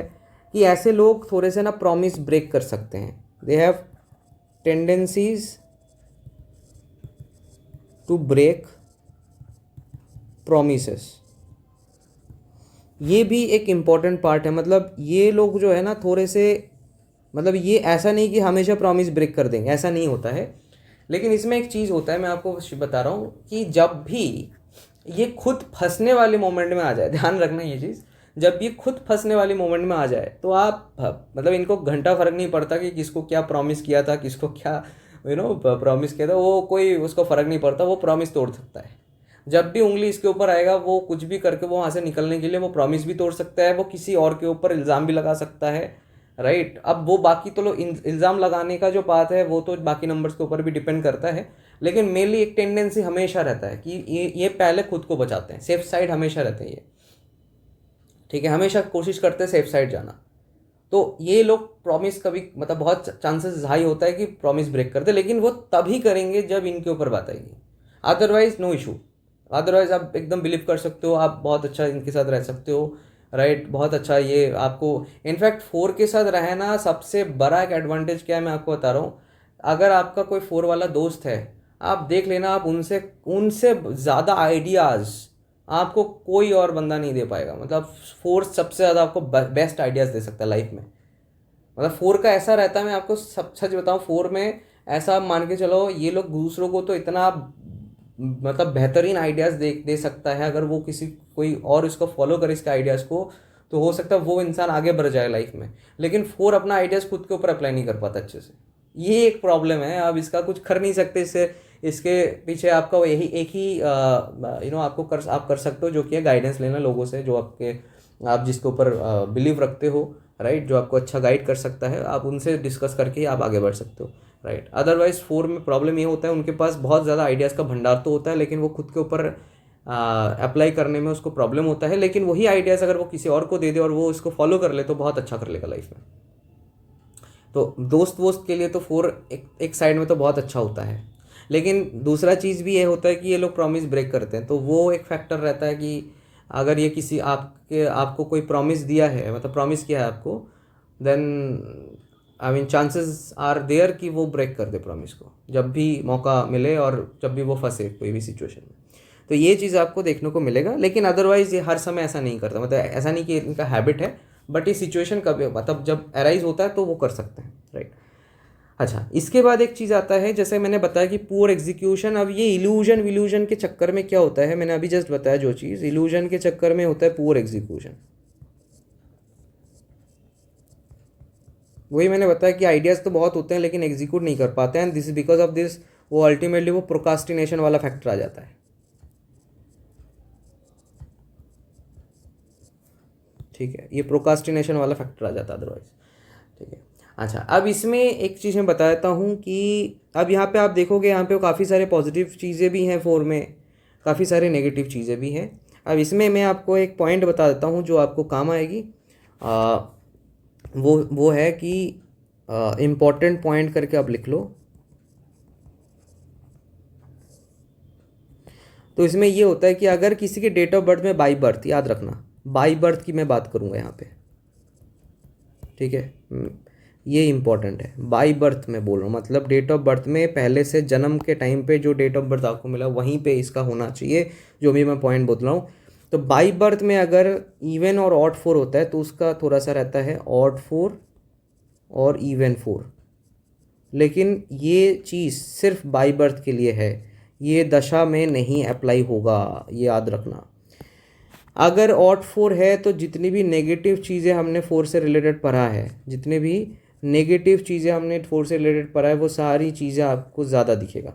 कि ऐसे लोग थोड़े से ना प्रॉमिस ब्रेक कर सकते हैं। They have tendencies to break promises. ये भी एक इम्पॉर्टेंट पार्ट है। मतलब ये लोग जो है ना थोड़े से, मतलब ये ऐसा नहीं कि हमेशा प्रॉमिस ब्रेक कर देंगे, ऐसा नहीं होता है। लेकिन इसमें एक चीज़ होता है, मैं आपको बता रहा हूँ कि जब भी ये खुद फंसने वाले मोमेंट में आ जाए, ध्यान रखना ये चीज़, जब ये खुद फंसने वाले मोमेंट में आ जाए तो आप मतलब इनको घंटा फर्क नहीं पड़ता कि किसको क्या प्रॉमिस किया था, किसको क्या प्रॉमिस किया था, वो कोई उसको फ़र्क नहीं पड़ता, वो प्रॉमिस तोड़ सकता है। जब भी उंगली इसके ऊपर आएगा वो कुछ भी करके वो वहाँ से निकलने के लिए वो प्रॉमिस भी तोड़ सकता है, वो किसी और के ऊपर इल्ज़ाम भी लगा सकता है। राइट, अब वो बाकी तो लोग इल्ज़ाम लगाने का जो बात है वो तो बाकी नंबर्स के ऊपर भी डिपेंड करता है। लेकिन मेनली एक टेंडेंसी हमेशा रहता है कि ये पहले खुद को बचाते हैं, सेफ साइड हमेशा रहते हैं ये। ठीक है, हमेशा कोशिश करते हैं सेफ साइड जाना। तो ये लोग प्रॉमिस कभी, मतलब बहुत चांसेस हाई होता है कि प्रॉमिस ब्रेक करते, लेकिन वो तभी करेंगे जब इनके ऊपर बात आएगी, अदरवाइज नो इशू। अदरवाइज आप एकदम बिलीव कर सकते हो, आप बहुत अच्छा इनके साथ रह सकते हो। राइट, बहुत अच्छा ये आपको, इनफैक्ट 4 के साथ रहना सबसे बड़ा एक एडवांटेज क्या है मैं आपको बता रहा हूँ। अगर आपका कोई 4 वाला दोस्त है, आप देख लेना, आप उनसे ज़्यादा आइडियाज़ आपको कोई और बंदा नहीं दे पाएगा। मतलब 4 सबसे ज़्यादा आपको बेस्ट आइडियाज़ दे सकता है लाइफ में। मतलब 4 का ऐसा रहता है, मैं आपको सच बताऊँ, 4 में ऐसा मान के चलो ये लोग दूसरों को तो इतना मतलब बेहतरीन आइडियाज़ दे सकता है। अगर वो कोई और इसको फॉलो करे इसके आइडियाज़ को, तो हो सकता है वो इंसान आगे बढ़ जाए लाइफ में। लेकिन 4 अपना आइडियाज़ खुद के ऊपर अप्लाई नहीं कर पाता अच्छे से, ये एक प्रॉब्लम है। आप इसका कुछ कर नहीं सकते, इसके पीछे आपका वो एक ही आप कर सकते हो, जो कि है गाइडेंस लेना लोगों से, जो आप जिसके ऊपर बिलीव रखते हो, राइट, जो आपको अच्छा गाइड कर सकता है, आप उनसे डिस्कस करके आप आगे बढ़ सकते हो। राइट। अदरवाइज 4 में प्रॉब्लम ये होता है उनके पास बहुत ज़्यादा आइडियाज़ का भंडार तो होता है, लेकिन वो खुद के ऊपर अप्लाई करने में उसको प्रॉब्लम होता है। लेकिन वही आइडियाज़ अगर वो किसी और को दे दे और वो इसको फॉलो कर ले तो बहुत अच्छा कर लेगा लाइफ में। तो दोस्त वोस्त के लिए तो 4 एक साइड में तो बहुत अच्छा होता है। लेकिन दूसरा चीज़ भी ये होता है कि ये लोग प्रॉमिस ब्रेक करते हैं, तो वो एक फैक्टर रहता है कि अगर ये किसी आपको कोई प्रॉमिस दिया है, मतलब प्रॉमिस किया है आपको, then I mean chances are there कि वो ब्रेक कर दे प्रॉमिस को जब भी मौका मिले और जब भी वो फंसे कोई भी सिचुएशन में। तो ये चीज़ आपको देखने को मिलेगा। लेकिन अदरवाइज़ ये हर समय ऐसा नहीं करता, मतलब ऐसा नहीं कि इनका हैबिट है, बट ये सिचुएशन कभी मतलब जब अराइज होता है तो वो कर सकते हैं, राइट। अच्छा, इसके बाद एक चीज़ आता है, जैसे मैंने बताया कि पुअर एग्जीक्यूशन। अब ये इल्यूजन विल्यूजन के चक्कर में क्या होता है, मैंने अभी जस्ट बताया जो चीज़, इल्यूजन के चक्कर में होता है पुअर एग्जीक्यूशन। वही मैंने बताया कि आइडियाज़ तो बहुत होते हैं लेकिन एग्जीक्यूट नहीं कर पाते हैं, this is because of this, वो अल्टीमेटली वो प्रोकास्टिनेशन वाला फैक्टर आ जाता है। ठीक है, ये प्रोकास्टिनेशन वाला फैक्टर आ जाता है अदरवाइज। ठीक है। अच्छा, अब इसमें एक चीज़ मैं बता देता हूँ कि अब यहाँ पे आप देखोगे, यहाँ पे काफ़ी सारे पॉजिटिव चीज़ें भी हैं 4 में, काफ़ी सारे नेगेटिव चीज़ें भी हैं। अब इसमें मैं आपको एक पॉइंट बता देता हूँ जो आपको काम आएगी। वो है कि इम्पॉर्टेंट पॉइंट करके आप लिख लो। तो इसमें ये होता है कि अगर किसी के डेट ऑफ बर्थ में बाई बर्थ, याद रखना बाई बर्थ की मैं बात करूँगा यहाँ पे, ठीक है, ये इंपॉर्टेंट है। बाई बर्थ में बोल रहा हूँ, मतलब डेट ऑफ बर्थ में पहले से जन्म के टाइम पे जो डेट ऑफ बर्थ आपको मिला वहीं पे इसका होना चाहिए, जो भी मैं पॉइंट बोल रहा हूँ। तो बाई बर्थ में अगर इवन और ऑड 4 होता है तो उसका थोड़ा सा रहता है ऑड 4 और इवन 4। लेकिन ये चीज़ सिर्फ बाई बर्थ के लिए है, ये दशा में नहीं अप्लाई होगा, ये याद रखना। अगर ऑड 4 है तो जितनी भी नेगेटिव चीज़ें हमने 4 से रिलेटेड पढ़ा है, जितने भी नेगेटिव चीज़ें हमने 4 से रिलेटेड पढ़ा है वो सारी चीज़ें आपको ज़्यादा दिखेगा,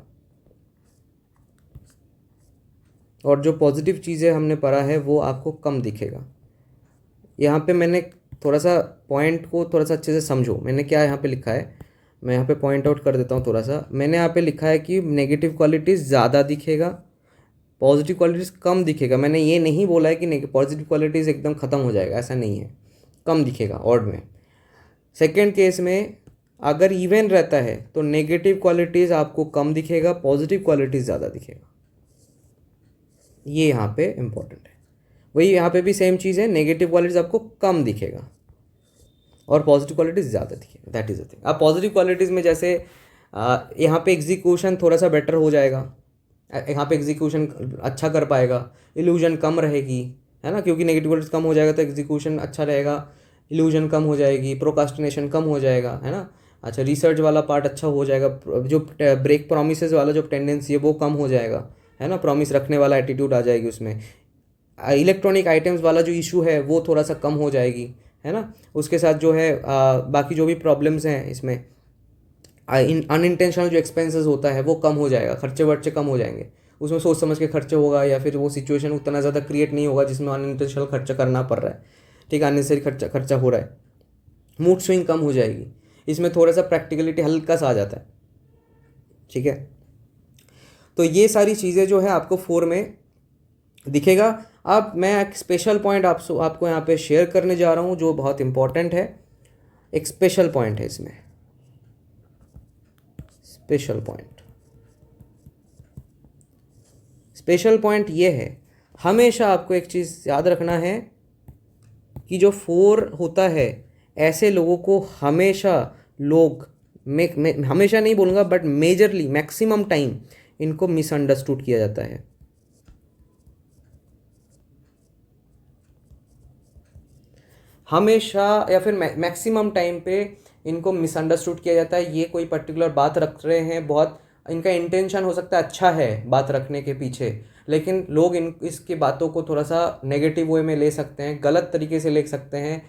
और जो पॉजिटिव चीज़ें हमने पढ़ा है वो आपको कम दिखेगा। यहाँ पे मैंने थोड़ा सा पॉइंट को थोड़ा सा अच्छे से समझो, मैंने क्या यहाँ पे लिखा है, मैं यहाँ पे पॉइंट आउट कर देता हूँ थोड़ा सा। मैंने यहाँ पे लिखा है कि नेगेटिव क्वालिटीज़ ज़्यादा दिखेगा, पॉजिटिव क्वालिटीज़ कम दिखेगा। मैंने ये नहीं बोला है कि पॉजिटिव क्वालिटीज़ एकदम ख़त्म हो जाएगा, ऐसा नहीं है, कम दिखेगा ऑड में। सेकेंड केस में अगर इवन रहता है तो नेगेटिव क्वालिटीज़ आपको कम दिखेगा, पॉजिटिव क्वालिटीज़ ज़्यादा दिखेगा, ये यहाँ पे इम्पॉर्टेंट है। वही यहाँ पे भी सेम चीज़ है, नेगेटिव क्वालिटीज़ आपको कम दिखेगा और पॉजिटिव क्वालिटीज़ ज़्यादा दिखेगा, दैट इज़ द थिंग। अब पॉजिटिव क्वालिटीज़ में जैसे यहाँ पे एग्जीक्यूशन थोड़ा सा बेटर हो जाएगा, यहाँ पे एग्जीक्यूशन अच्छा कर पाएगा, इल्यूजन कम रहेगी, है ना, क्योंकि नेगेटिव क्वालिटीज़ कम हो जाएगा तो एग्जीक्यूशन अच्छा रहेगा, इल्यूजन कम हो जाएगी, प्रोकास्टिनेशन कम हो जाएगा, है ना। अच्छा, रिसर्च वाला पार्ट अच्छा हो जाएगा, जो ब्रेक प्रॉमिसेस वाला जो टेंडेंसी है वो कम हो जाएगा, है ना, प्रॉमिस रखने वाला एटीट्यूड आ जाएगी उसमें। इलेक्ट्रॉनिक आइटम्स वाला जो इशू है वो थोड़ा सा कम हो जाएगी, है ना। उसके साथ जो है बाकी जो भी प्रॉब्लम्स हैं इसमें, अनइंटेंशनल जो एक्सपेंसेस होता है वो कम हो जाएगा, खर्चे वर्चे कम हो जाएंगे, उसमें सोच समझ के खर्चे होगा, या फिर वो सिचुएशन उतना ज़्यादा क्रिएट नहीं होगा जिसमें अनइंटेंशनल खर्चा करना पड़ रहा है, ठीक है, अननेसेसरी खर्चा हो रहा है। मूड स्विंग कम हो जाएगी, इसमें थोड़ा सा प्रैक्टिकलिटी हल्का सा आ जाता है, ठीक है। तो ये सारी चीज़ें जो है आपको 4 में दिखेगा। अब मैं एक स्पेशल पॉइंट आपको यहाँ पे शेयर करने जा रहा हूँ जो बहुत इंपॉर्टेंट है, एक स्पेशल पॉइंट है इसमें, स्पेशल पॉइंट ये है, हमेशा आपको एक चीज़ याद रखना है कि जो 4 होता है, ऐसे लोगों को हमेशा लोग हमेशा नहीं बोलूँगा बट मेजरली मैक्सिमम टाइम इनको मिसअंडरस्टूड किया जाता है। हमेशा या फिर मैक्सिमम टाइम पे इनको मिसअंडरस्टूड किया जाता है। ये कोई पर्टिकुलर बात रख रहे हैं, बहुत इनका इंटेंशन हो सकता है अच्छा है बात रखने के पीछे, लेकिन लोग इसकी बातों को थोड़ा सा नेगेटिव वे में ले सकते हैं, गलत तरीके से ले सकते हैं,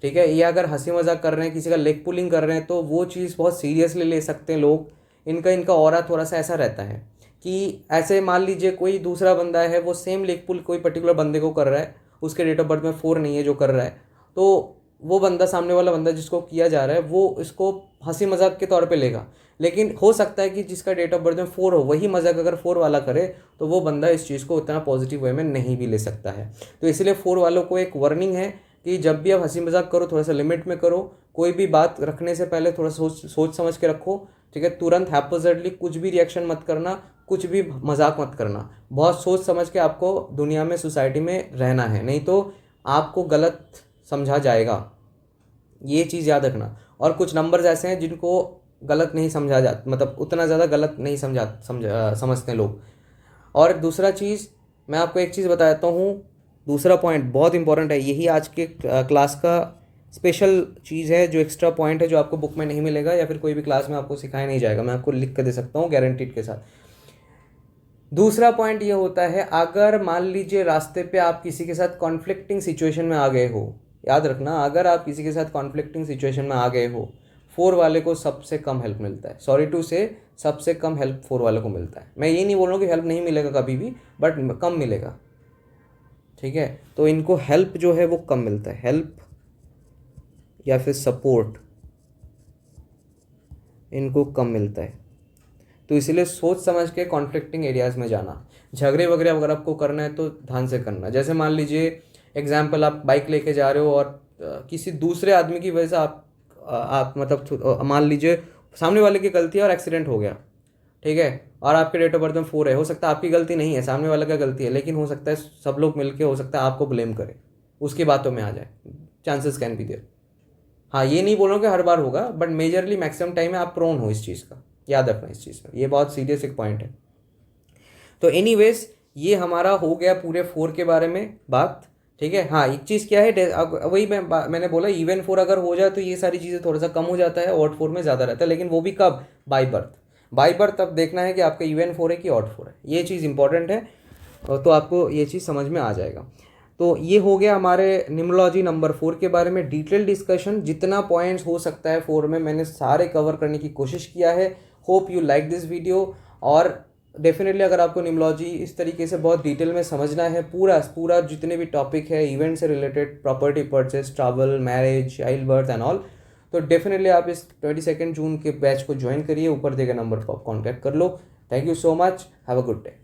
ठीक है। ये अगर हंसी मजाक कर रहे हैं, किसी का लेग पुलिंग कर रहे हैं तो वो चीज़ बहुत सीरियसली ले सकते हैं लोग। इनका ऑरा थोड़ा सा ऐसा रहता है कि ऐसे मान लीजिए कोई दूसरा बंदा है, वो सेम लेग पुल कोई पर्टिकुलर बंदे को कर रहा है, उसके डेट ऑफ बर्थ में 4 नहीं है जो कर रहा है, तो वो बंदा, सामने वाला बंदा जिसको किया जा रहा है, वो इसको हंसी मजाक के तौर पे लेगा। लेकिन हो सकता है कि जिसका डेट ऑफ बर्थ में 4 हो, वही मजाक अगर 4 वाला करे तो वो बंदा इस चीज़ को उतना पॉजिटिव वे में नहीं भी ले सकता है। तो इसलिए 4 वालों को एक वार्निंग है कि जब भी आप हंसी मजाक करो थोड़ा सा लिमिट में करो, कोई भी बात रखने से पहले थोड़ा सोच समझ के रखो, ठीक है। तुरंत हैपोजेटली कुछ भी रिएक्शन मत करना, कुछ भी मजाक मत करना। बहुत सोच समझ के आपको दुनिया में, सोसाइटी में रहना है, नहीं तो आपको गलत समझा जाएगा। ये चीज़ याद रखना। और कुछ नंबर्स ऐसे हैं जिनको गलत नहीं समझा जाता, मतलब उतना ज़्यादा गलत नहीं समझते लोग। और दूसरा चीज़ मैं आपको एक चीज़ बताता हूँ, दूसरा पॉइंट बहुत इंपॉर्टेंट है, यही आज के क्लास का स्पेशल चीज़ है, जो एक्स्ट्रा पॉइंट है, जो आपको बुक में नहीं मिलेगा या फिर कोई भी क्लास में आपको सिखाया नहीं जाएगा। मैं आपको लिख कर दे सकता हूँ गारंटीड के साथ। दूसरा पॉइंट ये होता है, अगर मान लीजिए रास्ते पे आप किसी के साथ कॉन्फ्लिक्टिंग सिचुएशन में आ गए हो, याद रखना, अगर आप किसी के साथ कॉन्फ्लिक्टिंग सिचुएशन में आ गए हो, 4 वाले को सबसे कम हेल्प मिलता है। सॉरी टू से, सबसे कम हेल्प 4 वाले को मिलता है। मैं ये नहीं बोल रहा हूँ कि हेल्प नहीं मिलेगा कभी भी, बट कम मिलेगा, ठीक है। तो इनको हेल्प जो है वो कम मिलता है, हेल्प या फिर सपोर्ट इनको कम मिलता है। तो इसलिए सोच समझ के कॉन्फ्लिक्टिंग एरियाज़ में जाना। झगड़े वगैरह अगर आपको करना है तो ध्यान से करना। जैसे मान लीजिए एग्जाम्पल, आप बाइक लेके जा रहे हो और किसी दूसरे आदमी की वजह से आप मतलब मान लीजिए सामने वाले की गलती है और एक्सीडेंट हो गया, ठीक है, और आपके डेट ऑफ बर्थ में 4 है। हो सकता है आपकी गलती नहीं है, सामने वाले का गलती है, लेकिन हो सकता है सब लोग मिलके हो सकता है आपको ब्लेम करें, उसकी बातों में आ जाए, चांसेस कैन बी देयर। हाँ, ये नहीं बोल रहा हूँ कि हर बार होगा, बट मेजरली मैक्सिमम टाइम में आप प्रोन हो इस चीज़ का, याद रखना इस चीज़ का, ये बहुत सीरियस एक पॉइंट है। तो एनीवेज ये हमारा हो गया पूरे 4 के बारे में बात, ठीक है। हाँ, एक चीज़ क्या है, वही मैंने बोला, इवन 4 अगर हो जाए तो ये सारी चीज़ें थोड़ा सा कम हो जाता है, ऑड 4 में ज़्यादा रहता है, लेकिन वो भी कब, बाई बर्थ। बाई बर्थ तब देखना है कि आपका इवन 4 है कि ऑड 4 है, ये चीज़ इंपॉर्टेंट है, तो आपको ये चीज़ समझ में आ जाएगा। तो ये हो गया हमारे न्यूमरोलॉजी नंबर 4 के बारे में डिटेल डिस्कशन। जितना पॉइंट्स हो सकता है 4 में मैंने सारे कवर करने की कोशिश किया है। Hope you like this video. और डेफिनेटली अगर आपको न्यूमरोलॉजी इस तरीके से बहुत डिटेल में समझना है, पूरा जितने भी टॉपिक है इवेंट से related, property purchase, travel, marriage, child birth and all, तो डेफिनेटली आप इस 22 जून के बैच को ज्वाइन करिए, ऊपर दिए गए नंबर पर आप कॉन्टैक्ट कर लो। Thank you so much, have a good day.